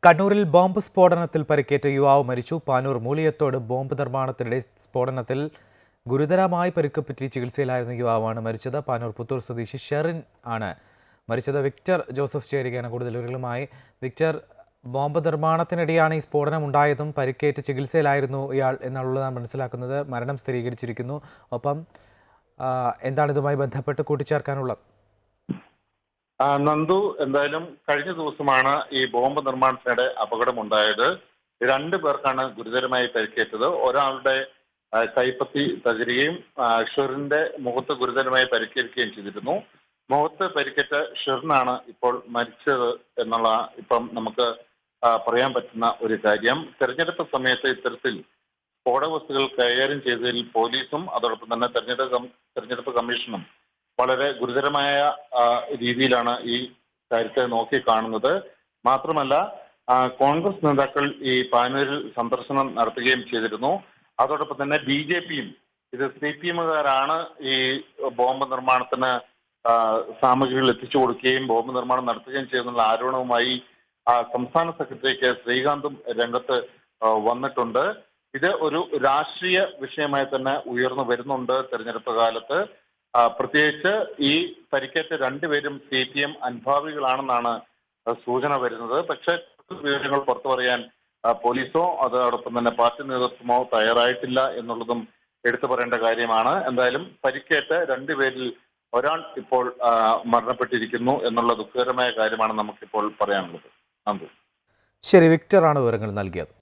കണ്ണൂരിൽ ബോംബ് സ്ഫോടനത്തിൽ പരിക്കേറ്റ യുവാവ് മരിച്ചു. പാനൂർ മൂലിയത്തോട് ബോംബ് നിർമ്മാണത്തിനിടെ സ്ഫോടനത്തിൽ ഗുരുതരമായി പരിക്കുപറ്റി ചികിത്സയിലായിരുന്ന യുവാവാണ് മരിച്ചത്. പാനൂർ പുത്തൂർ സ്വദേശി ഷെറിൻ ആണ് മരിച്ചത്. വിക്ടർ ജോസഫ് ചേരുകയാണ് കൂടുതൽ വിവരങ്ങളുമായി. വിക്ടർ, ബോംബ് നിർമ്മാണത്തിനിടെയാണ് ഈ സ്ഫോടനം ഉണ്ടായതും പരിക്കേറ്റ് ചികിത്സയിലായിരുന്നു ഇയാൾ എന്നുള്ളതാണ് മനസ്സിലാക്കുന്നത്. മരണം സ്ഥിരീകരിച്ചിരിക്കുന്നു. ഒപ്പം എന്താണ് ഇതുമായി ബന്ധപ്പെട്ട് കൂട്ടിച്ചേർക്കാനുള്ളത്? നന്ദു, എന്തായാലും കഴിഞ്ഞ ദിവസമാണ് ഈ ബോംബ് നിർമ്മാണത്തിനിടെ അപകടമുണ്ടായത്. 2 പേർക്കാണ് ഗുരുതരമായി പരിക്കേറ്റത്. ഒരാളുടെ കൈപ്പത്തി തകരുകയും ഷെറിന്റെ മുഖത്ത് ഗുരുതരമായി പരിക്കേൽക്കുകയും ചെയ്തിരുന്നു. മുഖത്ത് പരിക്കേറ്റ ഷെറിനാണ് ഇപ്പോൾ മരിച്ചത് എന്നുള്ള ഇപ്പം നമുക്ക് പറയാൻ പറ്റുന്ന ഒരു കാര്യം. തെരഞ്ഞെടുപ്പ് സമയത്ത് ഇത്തരത്തിൽ സ്ഫോടക വസ്തുക്കൾ കൈകാര്യം ചെയ്തതിൽ പോലീസും അതോടൊപ്പം തന്നെ തെരഞ്ഞെടുപ്പ് കമ്മീഷനും വളരെ ഗുരുതരമായ രീതിയിലാണ് ഈ കാര്യത്തെ നോക്കിക്കാണുന്നത്. മാത്രമല്ല, കോൺഗ്രസ് നേതാക്കൾ ഈ പാനൂരിൽ സന്ദർശനം നടത്തുകയും ചെയ്തിരുന്നു. അതോടൊപ്പം തന്നെ BJPയും ഇത് CPMകാരാണ് ഈ ബോംബ് നിർമ്മാണത്തിന് സാമഗ്രികൾ എത്തിച്ചു കൊടുക്കുകയും ബോംബ് നിർമ്മാണം നടത്തുകയും ചെയ്യുന്നുള്ള ആരോപണവുമായി സംസ്ഥാന സെക്രട്ടറി കെ ശ്രീകാന്തും രംഗത്ത് വന്നിട്ടുണ്ട്. ഇത് ഒരു രാഷ്ട്രീയ വിഷയമായി തന്നെ ഉയർന്നു വരുന്നുണ്ട് തെരഞ്ഞെടുപ്പ് കാലത്ത്. പ്രത്യേകിച്ച് ഈ പരിക്കേറ്റ 2 പേരും CPM അനുഭാവികളാണെന്നാണ് സൂചന വരുന്നത്. പക്ഷേ വിവരങ്ങൾ പുറത്തു പറയാൻ പോലീസോ അതോടൊപ്പം തന്നെ പാർട്ടി നേതൃത്വമോ തയ്യാറായിട്ടില്ല എന്നുള്ളതും എടുത്തു പറയേണ്ട കാര്യമാണ്. എന്തായാലും പരിക്കേറ്റ 2 പേരിൽ ഒരാൾ ഇപ്പോൾ മരണപ്പെട്ടിരിക്കുന്നു എന്നുള്ള ദുഃഖകരമായ കാര്യമാണ് നമുക്കിപ്പോൾ പറയാനുള്ളത്. നന്ദി. ശരി, വിക്ടറാണ് വിവരങ്ങൾ നൽകിയത്.